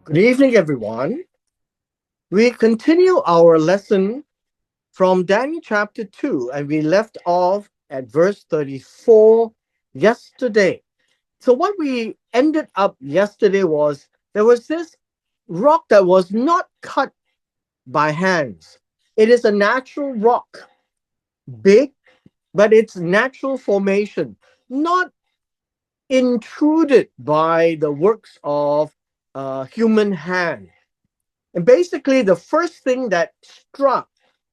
Good evening, everyone. We continue our lesson from Daniel chapter 2, and we left off at verse 34 yesterday. So, what we ended up yesterday was there was this rock that was not cut by hands. It is a natural rock, big, but it's natural formation, not intruded by the works of human hand. And basically, the first thing that struck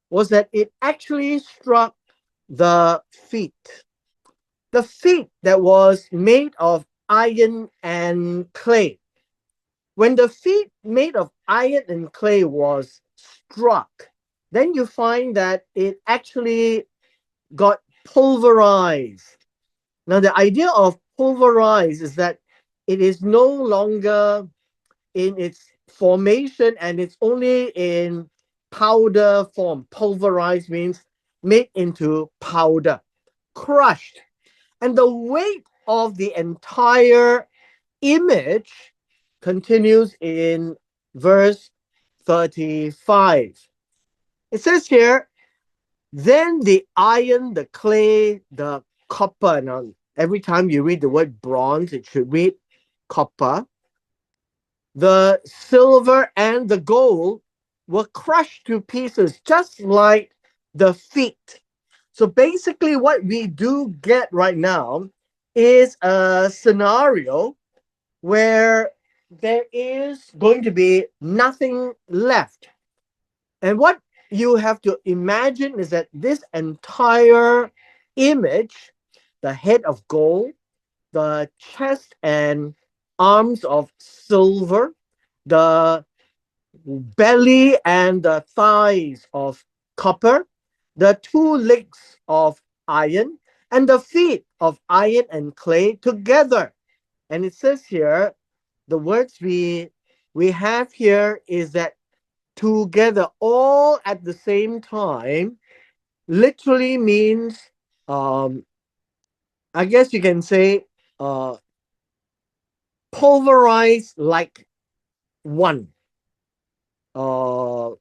was that it actually struck the feet. The feet that was made of iron and clay. When the feet made of iron and clay was struck, then you find that it actually got pulverized. Now, the idea of pulverized is that it is no longer in its formation and it's only in powder form. Pulverized means made into powder, crushed. And the weight of the entire image continues in verse 35. It says here, then the iron, the clay, the copper. Now, every time you read the word bronze, it should read copper. The silver and the gold were crushed to pieces, just like the feet. So basically, what we do get right now is a scenario where there is going to be nothing left. And what you have to imagine is that this entire image, the head of gold, the chest and arms of silver, the belly and the thighs of copper, the two legs of iron, and the feet of iron and clay together. And it says here, the words we have here is that together, all at the same time, literally means, um, I guess you can say, uh, pulverized like one. Uh,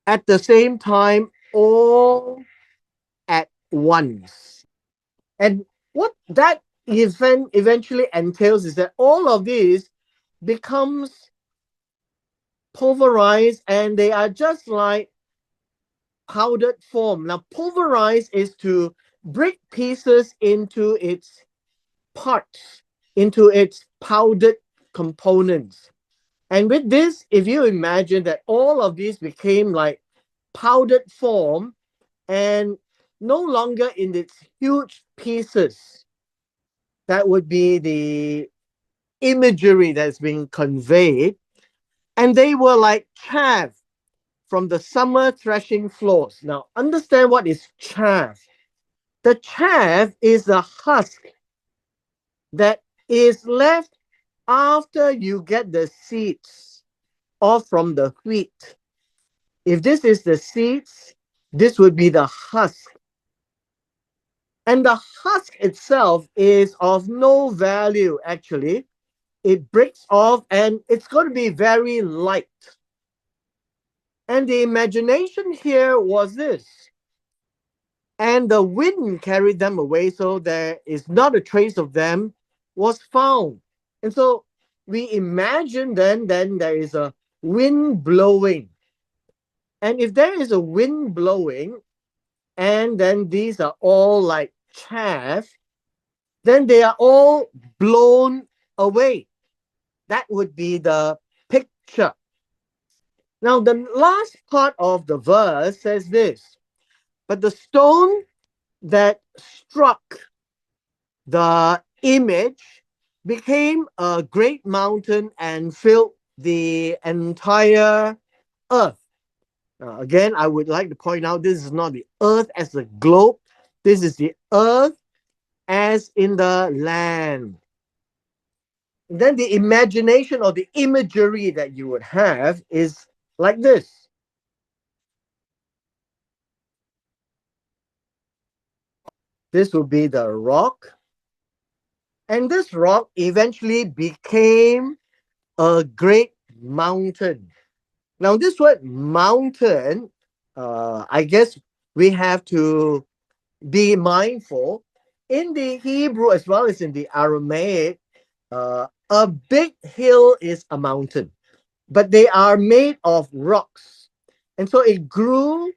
at the same time, all at once. And what that event eventually entails is that all of these becomes pulverized and they are just like powdered form. Now, pulverized is to break pieces into its parts, into its powdered components. And with this, if you imagine that all of these became like powdered form and no longer in its huge pieces, that would be the imagery that's being conveyed. And they were like chaff from the summer threshing floors. Now, understand what is chaff. The chaff is the husk that is left after you get the seeds off from the wheat. If this is the seeds, this would be the husk. And the husk itself is of no value, actually. It breaks off and it's going to be very light. And the imagination here was this. And the wind carried them away, so there is not a trace of them was found. And so we imagine then there is a wind blowing. And if there is a wind blowing, and then these are all like chaff, then they are all blown away. That would be the picture. Now, the last part of the verse says this, but the stone that struck the image became a great mountain and filled the entire earth. Again, I would like to point out this is not the earth as a globe, this is the earth as in the land. And then the imagination or the imagery that you would have is like this. This would be the rock. And this rock eventually became a great mountain. Now, this word mountain, I guess we have to be mindful in the Hebrew as well as in the Aramaic. A big hill is a mountain, but they are made of rocks. And so it grew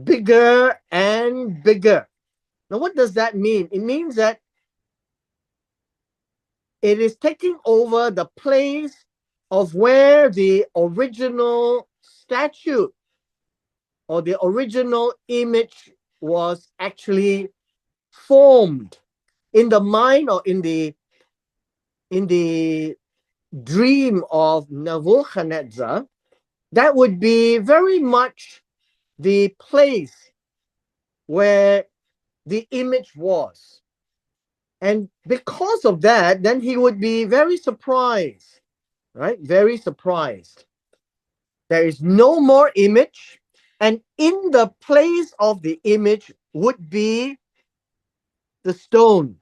bigger and bigger. Now, what does that mean? It means that it is taking over the place of where the original statue or the original image was actually formed in the mind or in the dream of Nebuchadnezzar. That would be very much the place where the image was. And because of that, then he would be very surprised, right? Very surprised. There is no more image. And in the place of the image would be the stone,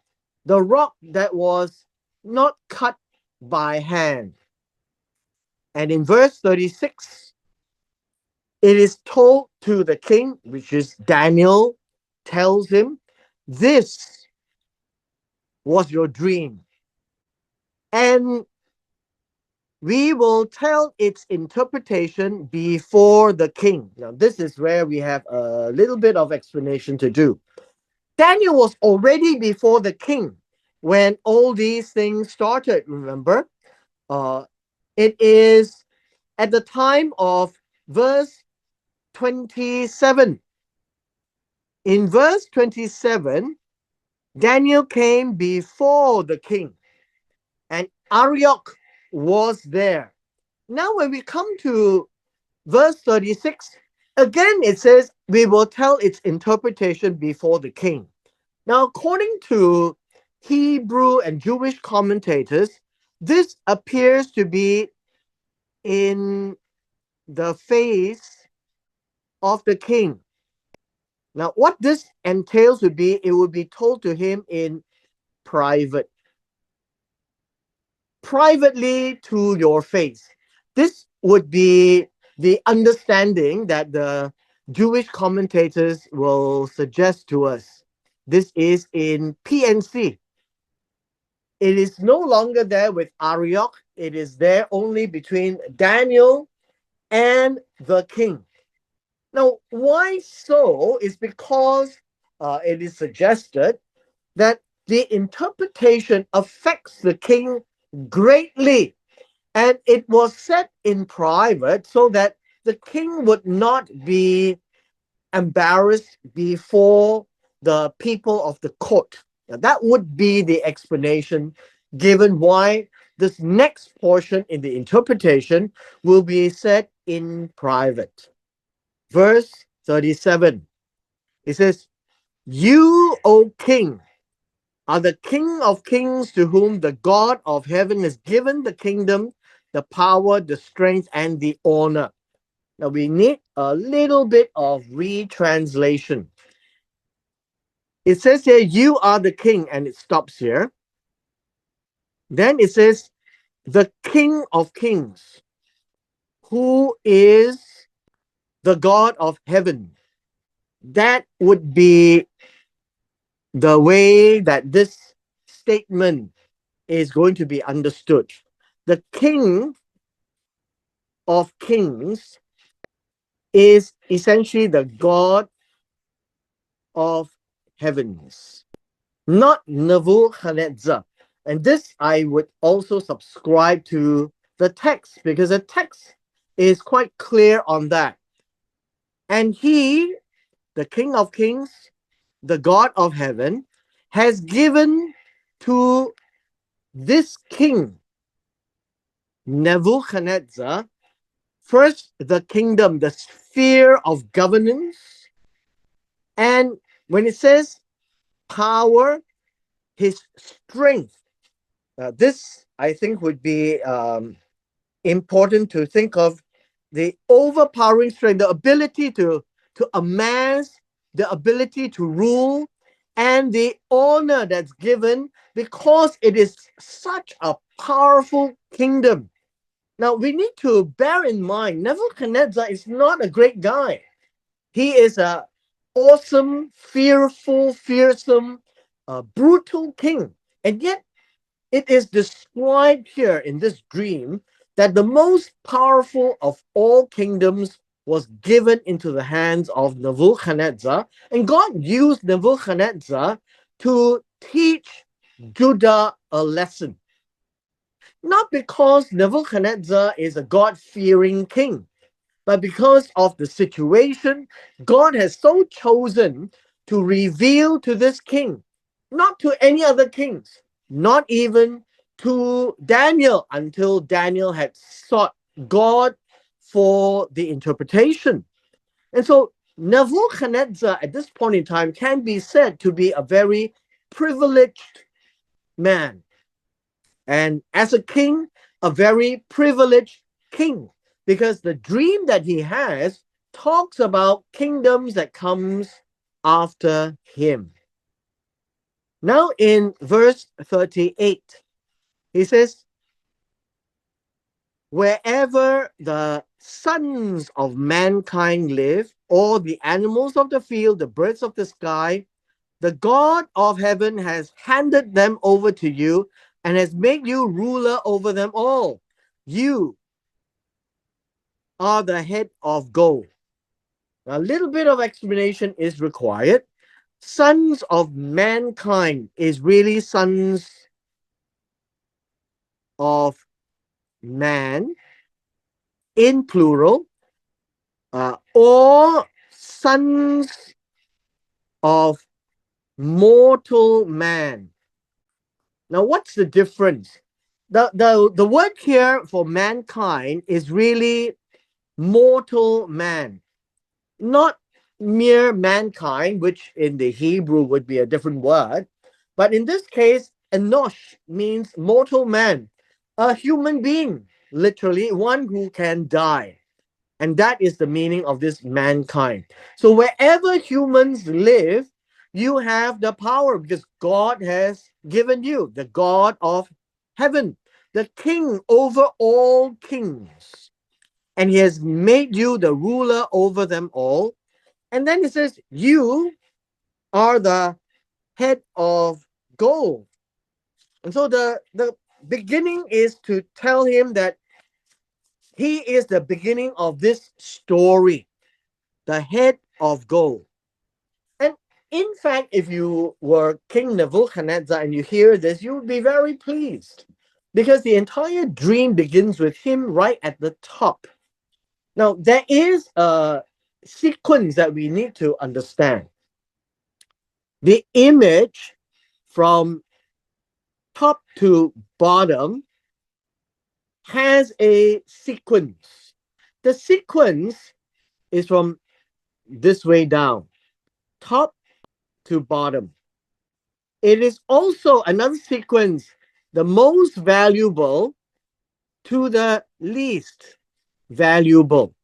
the rock that was not cut by hand. And in verse 36, it is told to the king, which is Daniel, tells him, this was your dream. And we will tell its interpretation before the king. Now, this is where we have a little bit of explanation to do. Daniel was already before the king when all these things started, remember? Uh, it is at the time of verse 27. In verse 27, Daniel came before the king, and Arioch was there. Now, when we come to verse 36, again it says, we will tell its interpretation before the king. Now, according to Hebrew and Jewish commentators, this appears to be in the face of the king. Now, what this entails would be, it would be told to him in private, privately to your face. This would be the understanding that the Jewish commentators will suggest to us. This is in PNC. It is no longer there with Arioch. It is there only between Daniel and the king. Now, why so is because it is suggested that the interpretation affects the king greatly, and it was said in private so that the king would not be embarrassed before the people of the court. Now, that would be the explanation given why this next portion in the interpretation will be said in private. Verse 37, it says, you, O king, are the king of kings to whom the God of heaven has given the kingdom, the power, the strength, and the honor. Now we need a little bit of retranslation. It says here, you are the king, and it stops here. Then it says, the king of kings, who is the God of heaven. That would be the way that this statement is going to be understood. The king of kings is essentially the God of heavens, not Nebuchadnezzar. And this I would also subscribe to the text, because the text is quite clear on that. And he, the King of Kings, the God of heaven, has given to this king, Nebuchadnezzar, first the kingdom, the sphere of governance. And when it says power, his strength, this I think would be important to think of the overpowering strength, the ability to amass, the ability to rule, and the honor that's given because it is such a powerful kingdom. Now, we need to bear in mind Nebuchadnezzar is not a great guy. He is a awesome, fearful, fearsome, brutal king. And yet, it is described here in this dream that the most powerful of all kingdoms was given into the hands of Nebuchadnezzar, and God used Nebuchadnezzar to teach Judah a lesson. Not because Nebuchadnezzar is a God fearing king, but because of the situation, God has so chosen to reveal to this king, not to any other kings, not even to Daniel until Daniel had sought God for the interpretation. And so Nebuchadnezzar at this point in time can be said to be a very privileged man. And as a king, a very privileged king, because the dream that he has talks about kingdoms that comes after him. Now in verse 38, he says, wherever the sons of mankind live, or the animals of the field, the birds of the sky, the God of heaven has handed them over to you and has made you ruler over them all. You are the head of gold. A little bit of explanation is required. Sons of mankind is really sons of man in plural, or sons of mortal man. Now, what's the difference? The word here for mankind is really mortal man, not mere mankind, which in the Hebrew would be a different word. But in this case, enosh means mortal man, a human being, literally one who can die. And that is the meaning of this mankind. So wherever humans live, you have the power because God has given you the God of heaven, the king over all kings. And he has made you the ruler over them all. And then he says, you are the head of gold. And so the beginning is to tell him that he is the beginning of this story, the head of gold. And in fact, if you were King Nebuchadnezzar and you hear this, you would be very pleased because the entire dream begins with him right at the top. Now, there is a sequence that we need to understand. The image from top to bottom has a sequence. The sequence is from this way down, top to bottom. It is also another sequence, the most valuable to the least valuable.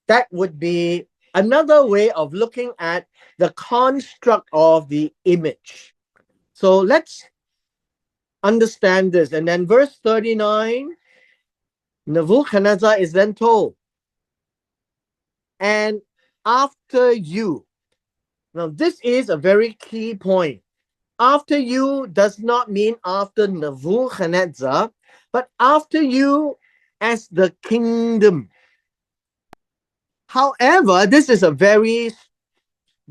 That would be another way of looking at the construct of the image. So let's understand this. And then verse 39, Nebuchadnezzar is then told, and after you. Now, this is a very key point. After you does not mean after Nebuchadnezzar, but after you as the kingdom. However, this is a very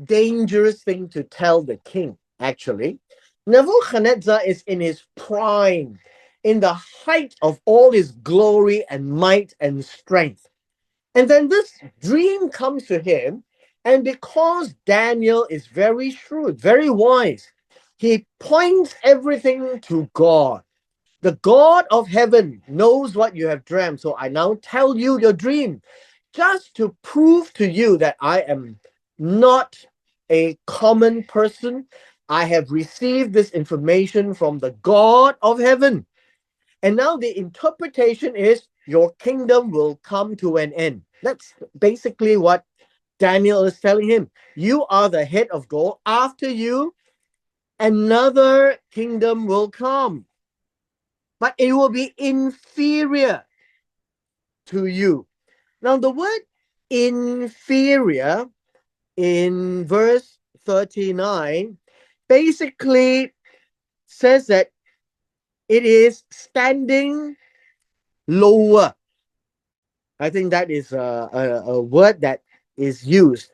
dangerous thing to tell the king, actually. Nebuchadnezzar is in his prime, in the height of all his glory and might and strength. And then this dream comes to him, and because Daniel is very shrewd, very wise, he points everything to God. The God of heaven knows what you have dreamt. So I now tell you your dream just to prove to you that I am not a common person. I have received this information from the God of heaven. And now the interpretation is your kingdom will come to an end. That's basically what Daniel is telling him. You are the head of gold. After you, another kingdom will come, but it will be inferior. to you. Now, the word inferior in verse 39 basically says that it is standing lower. I think that is a word that is used.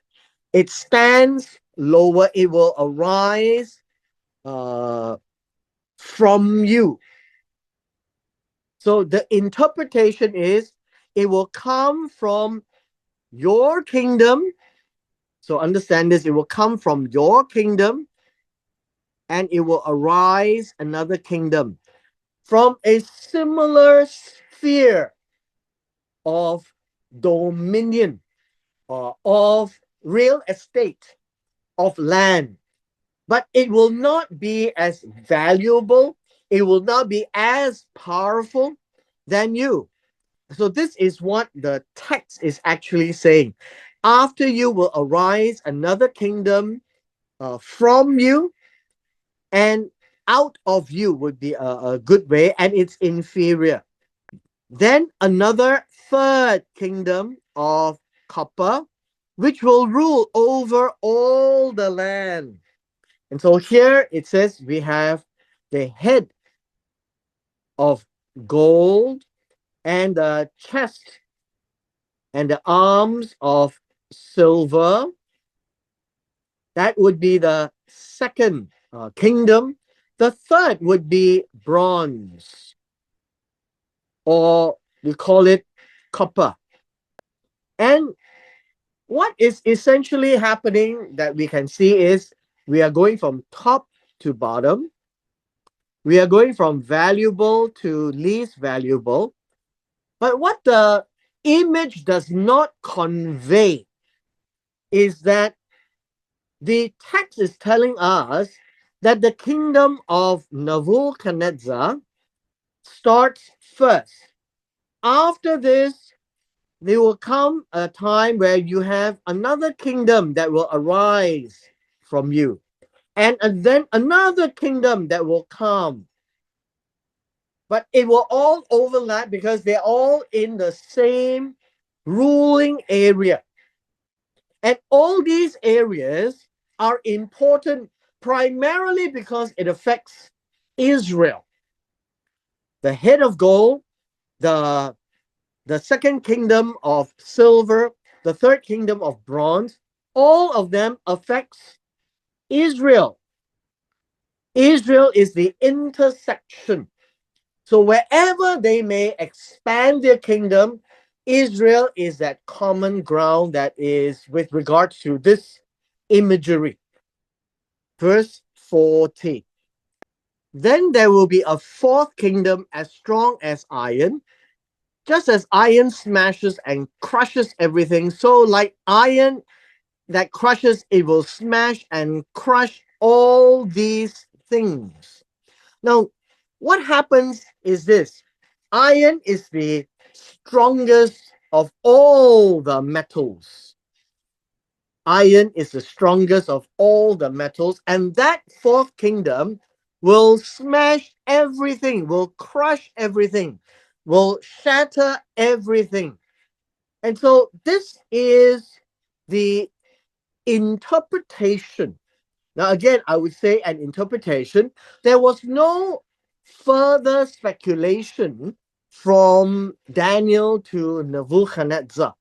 It stands lower, it will arise uh, from you. So the interpretation is it will come from your kingdom. So understand this, it will come from your kingdom and it will arise another kingdom from a similar sphere of dominion or of real estate, of land. But it will not be as valuable, it will not be as powerful than you. So, this is what the text is actually saying. After you will arise another kingdom from you, and out of you would be a good way, and it's inferior. Then another third kingdom of copper, which will rule over all the land. And so here it says we have the head of gold and the chest and the arms of silver. That would be the second kingdom. The third would be bronze, or we call it copper. And what is essentially happening that we can see is we are going from top to bottom. We are going from valuable to least valuable. But what the image does not convey is that the text is telling us that the kingdom of Nebuchadnezzar starts first. After this, there will come a time where you have another kingdom that will arise from you, and then another kingdom that will come. But it will all overlap because they're all in the same ruling area. And all these areas are important primarily because it affects Israel. The head of gold, the, the second kingdom of silver, the third kingdom of bronze, all of them affects Israel. Israel is the intersection. So wherever they may expand their kingdom, Israel is that common ground that is with regard to this imagery. Verse 40. Then there will be a fourth kingdom as strong as iron. Just as iron smashes and crushes everything, so like iron that crushes, it will smash and crush all these things. Now, what happens is this: iron is the strongest of all the metals. Iron is the strongest of all the metals, and that fourth kingdom will smash everything, will crush everything, will shatter everything. And so, this is the interpretation. Now, again, I would say an interpretation. There was no further speculation from Daniel to Nebuchadnezzar.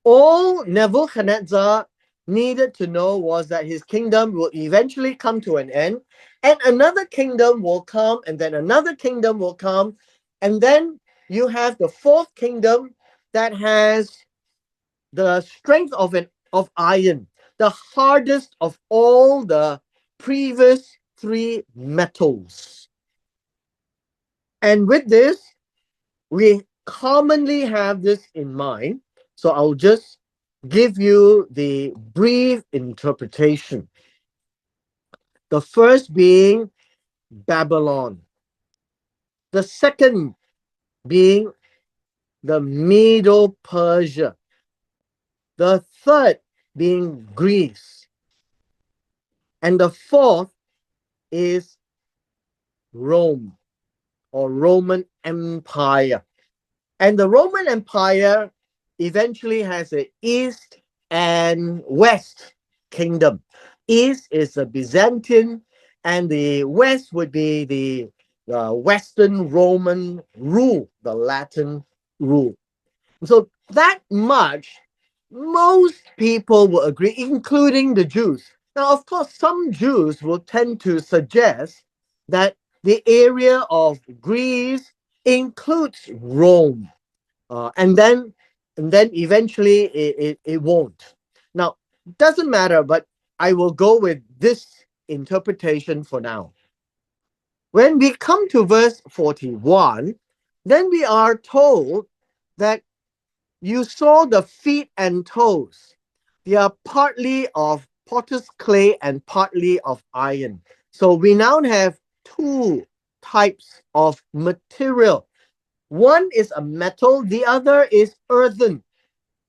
All Nebuchadnezzar needed to know was that his kingdom will eventually come to an end, and another kingdom will come, and then another kingdom will come, and then you have the fourth kingdom that has the strength of iron, the hardest of all the previous three metals. And with this, we commonly have this in mind. So I'll just give you the brief interpretation. The first being Babylon, the second being the Medo Persia, the third being Greece, and the fourth is Rome or Roman Empire. And the Roman Empire eventually has a East and West kingdom. East is the Byzantine, and the West would be the Western Roman rule, the Latin rule. So that much, most people will agree, including the Jews. Now, of course, some Jews will tend to suggest that the area of Greece includes Rome, and then eventually it won't. Now, doesn't matter, but I will go with this interpretation for now. When we come to verse 41, then we are told that you saw the feet and toes. They are partly of potter's clay and partly of iron. So we now have two types of material. One is a metal, the other is earthen.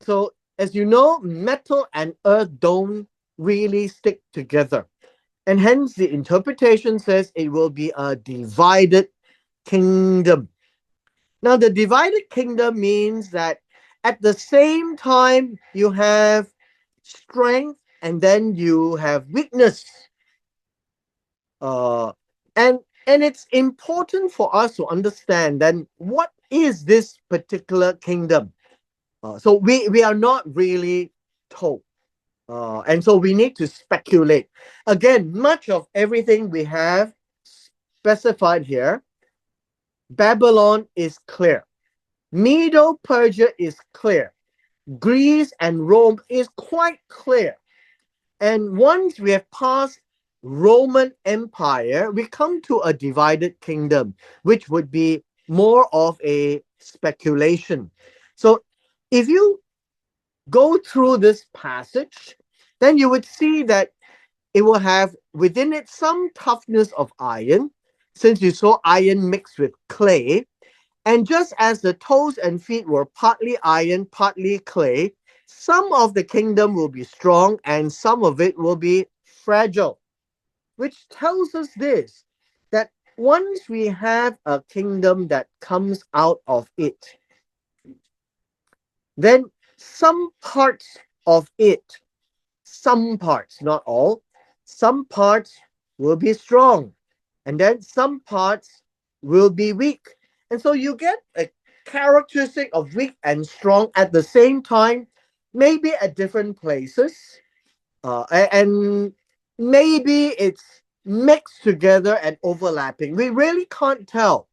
So, as you know, metal and earth don't really stick together. And hence, the interpretation says it will be a divided kingdom. Now, the divided kingdom means that at the same time, you have strength and then you have weakness. Uh, and it's important for us to understand then what is this particular kingdom. So we are not really told. And so we need to speculate. Again, much of everything we have specified here, Babylon is clear. Medo Persia is clear. Greece and Rome is quite clear. And once we have passed Roman Empire, we come to a divided kingdom, which would be more of a speculation. So if you go through this passage, then you would see that it will have within it some toughness of iron, since you saw iron mixed with clay. And just as the toes and feet were partly iron, partly clay, some of the kingdom will be strong and some of it will be fragile, which tells us this, that once we have a kingdom that comes out of it, then some parts of it, some parts, not all, some parts will be strong, and then some parts will be weak. And so you get a characteristic of weak and strong at the same time, maybe at different places, and maybe it's mixed together and overlapping. We really can't tell.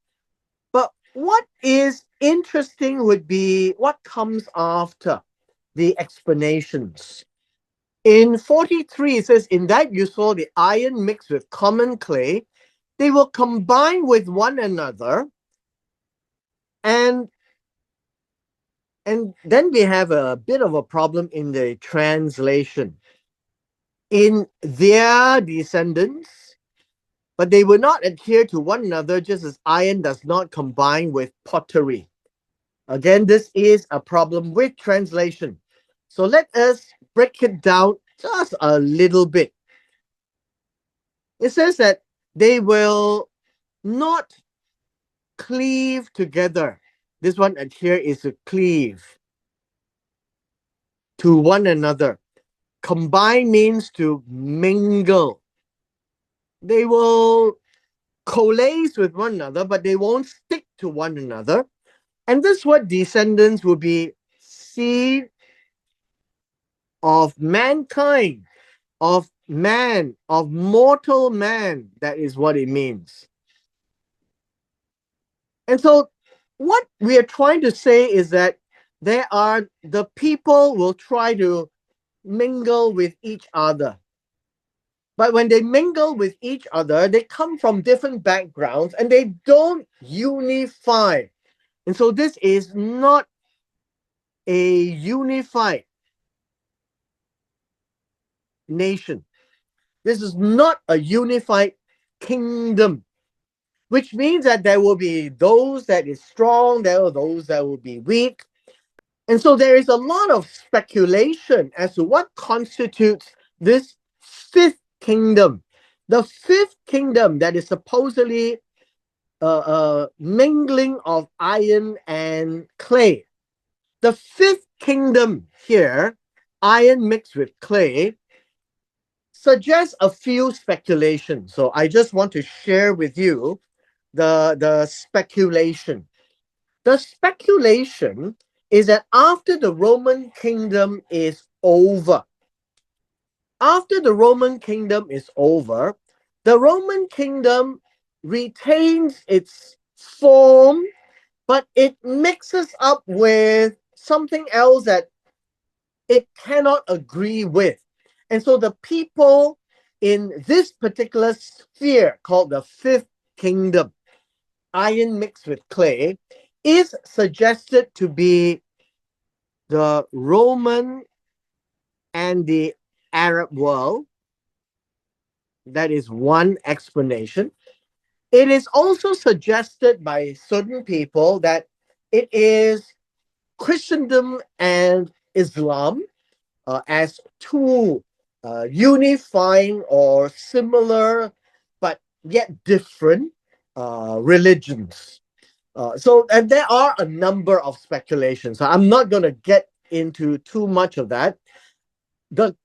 But what is interesting would be what comes after the explanations. In 43, it says, in that you saw the iron mixed with common clay, they will combine with one another. And then we have a bit of a problem in the translation. In their descendants, but they will not adhere to one another, just as iron does not combine with pottery. Again, this is a problem with translation. So let us break it down just a little bit. It says that they will not cleave together. This one at here is to cleave to one another. Combine means to mingle. They will coalesce with one another, but they won't stick to one another. And this what descendants will be seed of mankind, of man, of mortal man. That is what it means. And so what we are trying to say is that the people will try to mingle with each other. But when they mingle with each other, they come from different backgrounds and they don't unify. And so this is not a unified nation. This is not a unified kingdom, which means that there will be those that is strong, there are those that will be weak. And so there is a lot of speculation as to what constitutes this fifth kingdom. The fifth kingdom that is supposedly mingling of iron and clay. The fifth kingdom here, iron mixed with clay, suggests a few speculations. So I just want to share with you the speculation. The speculation is that after the Roman kingdom is over, after the Roman kingdom is over, the Roman kingdom retains its form, but it mixes up with something else that it cannot agree with. And so the people in this particular sphere called the fifth kingdom, iron mixed with clay, is suggested to be the Roman and the Arab world. That is one explanation. It is also suggested by certain people that it is Christendom and Islam as two unifying or similar but yet different religions. And there are a number of speculations. So I'm not going to get into too much of that. The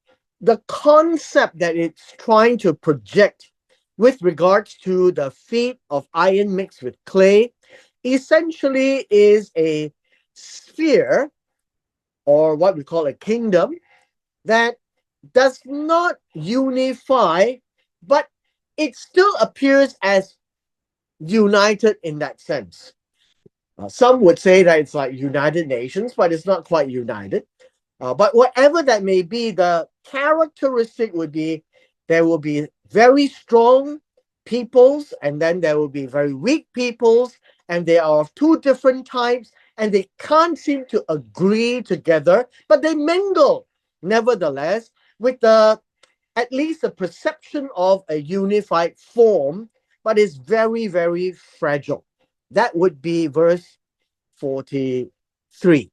the concept that it's trying to project with regards to the feat of iron mixed with clay essentially is a sphere, or what we call a kingdom, that does not unify, but it still appears as united in that sense. Some would say that it's like United Nations, but it's not quite united. But whatever that may be, the characteristic would be there will be very strong peoples, and then there will be very weak peoples, and they are of two different types, and they can't seem to agree together, but they mingle nevertheless with the at least the perception of a unified form, but it's very, very fragile. That would be verse 43.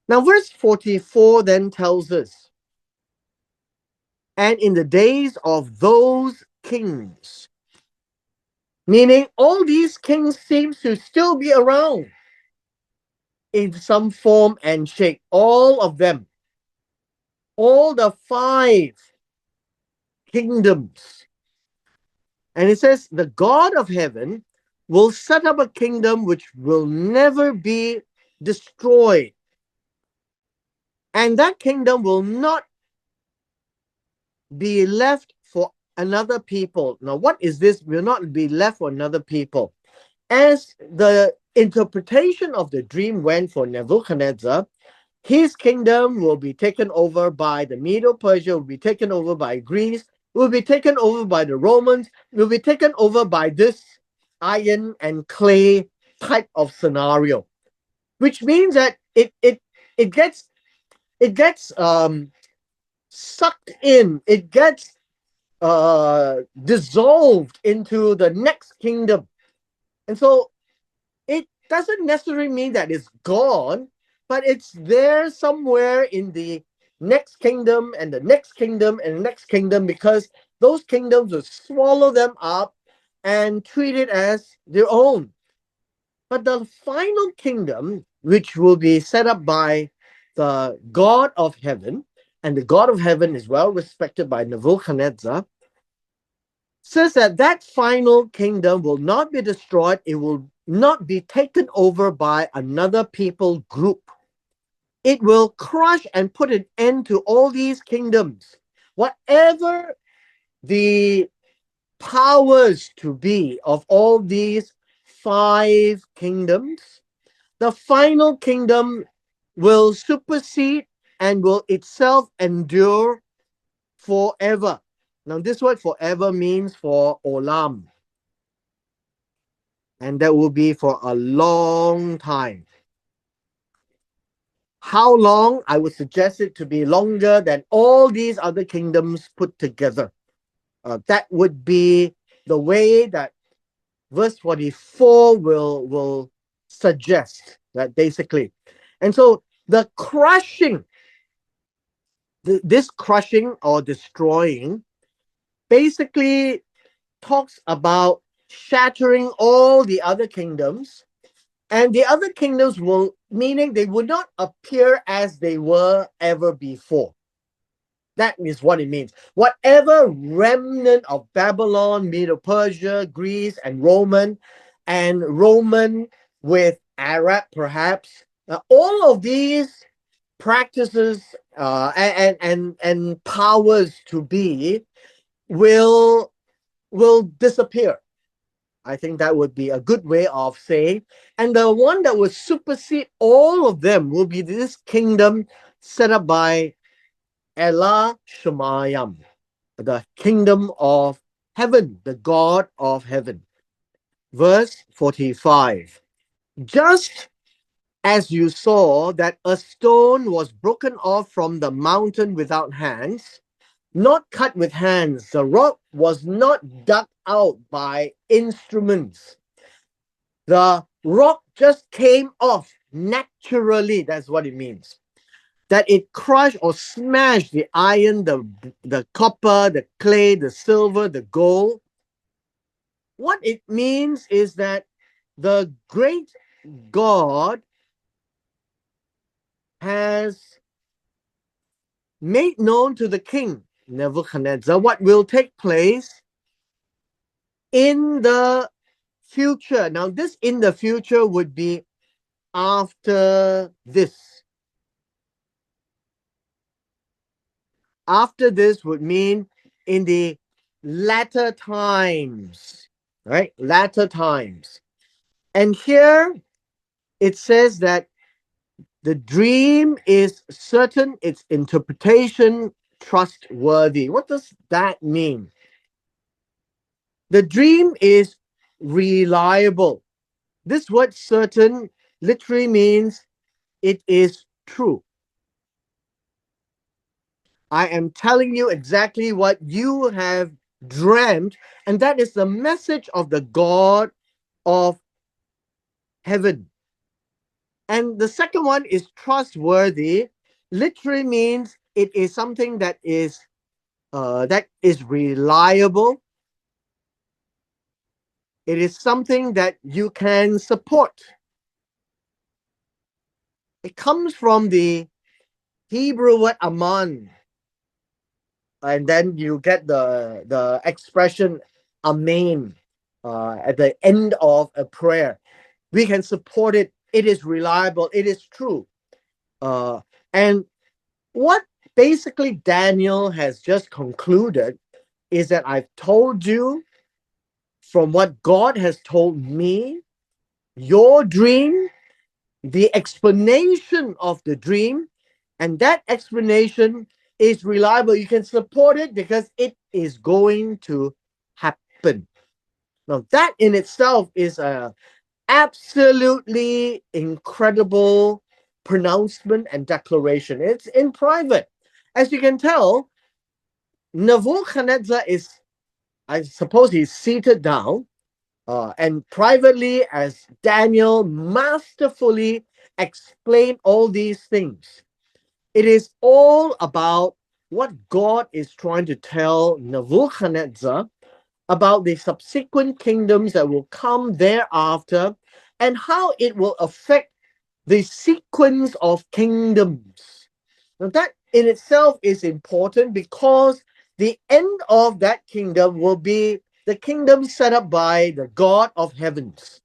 Now, verse 44 then tells us, and in the days of those kings, meaning all these kings seem to still be around in some form and shape, all of them, all the five kingdoms. And it says, the God of heaven will set up a kingdom which will never be destroyed. And that kingdom will not be left for another people. Now, what is this? Will not be left for another people. As the interpretation of the dream went for Nebuchadnezzar, his kingdom will be taken over by the Medo-Persia, will be taken over by Greece, will be taken over by the Romans, will be taken over by this iron and clay type of scenario, which means that it gets sucked in, it gets dissolved into the next kingdom. And so it doesn't necessarily mean that it's gone, but it's there somewhere in the next kingdom and the next kingdom and the next kingdom, because those kingdoms will swallow them up and treat it as their own. But the final kingdom, which will be set up by the God of heaven, and the God of heaven is well respected by Nebuchadnezzar, says that that final kingdom will not be destroyed. It will not be taken over by another people group. It will crush and put an end to all these kingdoms. Whatever the powers to be of all these five kingdoms, the final kingdom will supersede and will itself endure forever. Now, this word forever means for olam, and that will be for a long time. How long? I would suggest it to be longer than all these other kingdoms put together. That would be the way that verse 44 will suggest that basically. And so the crushing, this crushing or destroying basically talks about shattering all the other kingdoms. And the other kingdoms will, meaning they would not appear as they were ever before. That is what it means. Whatever remnant of Babylon, Medo-Persia, Greece, and Roman with Arab perhaps, all of these practices and powers to be will disappear. I think that would be a good way of saying. And the one that will supersede all of them will be this kingdom set up by Elah Shemayim, the kingdom of heaven, the God of heaven. Verse 45. Just as you saw that a stone was broken off from the mountain without hands, not cut with hands, the rock was not dug out by instruments. The rock just came off naturally. That's what it means. That it crushed or smashed the iron, the copper, the clay, the silver, the gold. What it means is that the great God has made known to the king Nebuchadnezzar what will take place in the future. Now, this in the future would be after this. After this would mean in the latter times, right? Latter times. And here it says that the dream is certain, its interpretation trustworthy. What does that mean? The dream is reliable. This word certain literally means it is true. I am telling you exactly what you have dreamt, and that is the message of the God of heaven. And the second one is trustworthy. Literally means it is something that is reliable. It is something that you can support. It comes from the Hebrew word aman, and then you get the expression amen at the end of a prayer. We can support it. It is reliable. It is true. And what basically Daniel has just concluded is that I've told you from what God has told me, your dream, the explanation of the dream, and that explanation is reliable. You can support it because it is going to happen. Now, that in itself is a absolutely incredible pronouncement and declaration. It's in private. As you can tell, Nebuchadnezzar is, I suppose, he's seated down, and privately, as Daniel masterfully explained all these things. It is all about what God is trying to tell Nebuchadnezzar about the subsequent kingdoms that will come thereafter and how it will affect the sequence of kingdoms. Now, that in itself is important because the end of that kingdom will be the kingdom set up by the God of heavens.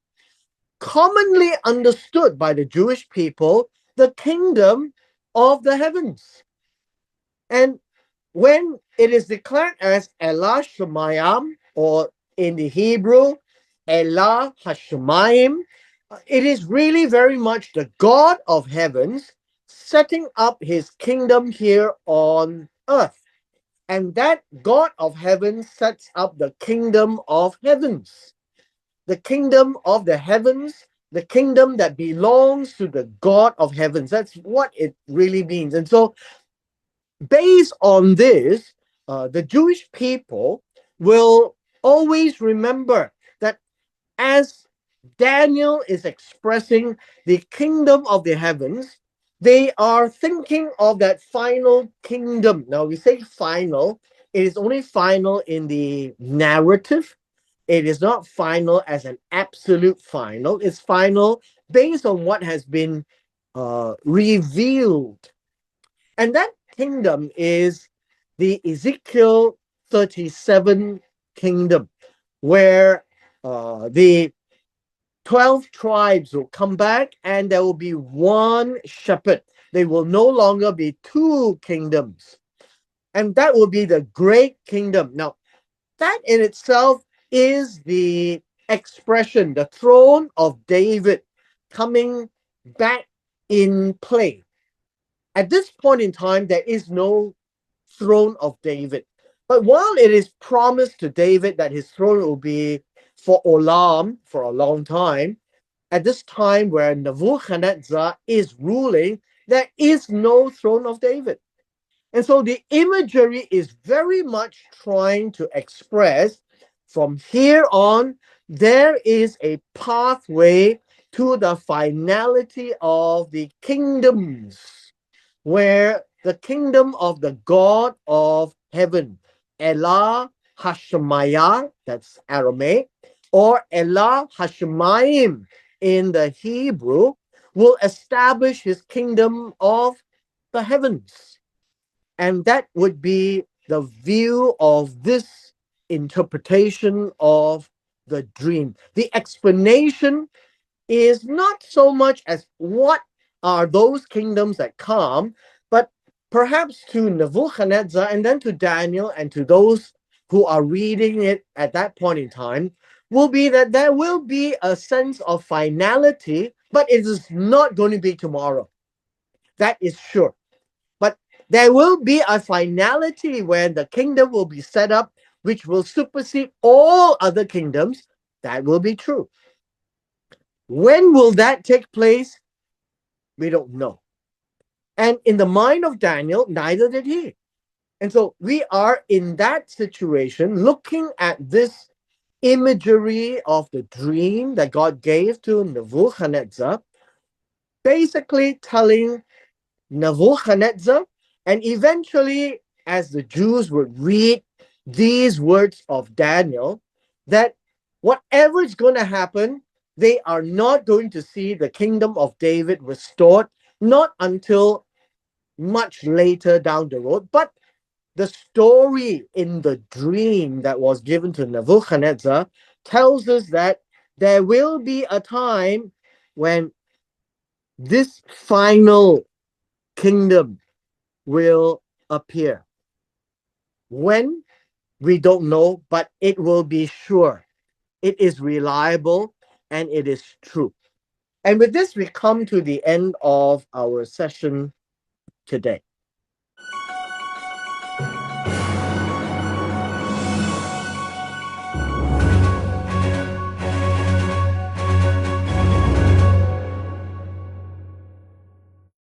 Commonly understood by the Jewish people, the kingdom of the heavens. And when it is declared as Elah Shemayim, or in the Hebrew, Elah Hashemayim, it is really very much the God of heavens setting up his kingdom here on earth. And that God of heaven sets up the kingdom of heavens. The kingdom of the heavens, the kingdom that belongs to the God of heavens. That's what it really means. And so based on this, the Jewish people will always remember that as Daniel is expressing the kingdom of the heavens, they are thinking of that final kingdom. Now, we say final, it is only final in the narrative. It is not final as an absolute final. It's final based on what has been revealed. And that kingdom is the Ezekiel 37 kingdom, where the 12 tribes will come back and there will be one shepherd. There will no longer be two kingdoms. And that will be the great kingdom. Now, that in itself is the expression, the throne of David coming back in play. At this point in time, there is no throne of David. But while it is promised to David that his throne will be for Olam for a long time, at this time where Nebuchadnezzar is ruling, there is no throne of David. And so the imagery is very much trying to express from here on, there is a pathway to the finality of the kingdoms, where the kingdom of the God of heaven, Elah Hashemaiah, that's Aramaic, or Elah Hashemayim in the Hebrew, will establish his kingdom of the heavens. And that would be the view of this interpretation of the dream. The explanation is not so much as what are those kingdoms that come, but perhaps to Nebuchadnezzar and then to Daniel and to those who are reading it at that point in time, will be that there will be a sense of finality, but it is not going to be tomorrow. That is sure. But there will be a finality when the kingdom will be set up, which will supersede all other kingdoms. That will be true. When will that take place? We don't know. And in the mind of Daniel, neither did he. And so we are in that situation, looking at this imagery of the dream that God gave to Nebuchadnezzar, basically telling Nebuchadnezzar, and eventually, as the Jews would read these words of Daniel, that whatever is going to happen, they are not going to see the kingdom of David restored, not until much later down the road. But the story in the dream that was given to Nebuchadnezzar tells us that there will be a time when this final kingdom will appear. When? We don't know, but it will be sure. It is reliable and it is true. And with this, we come to the end of our session today.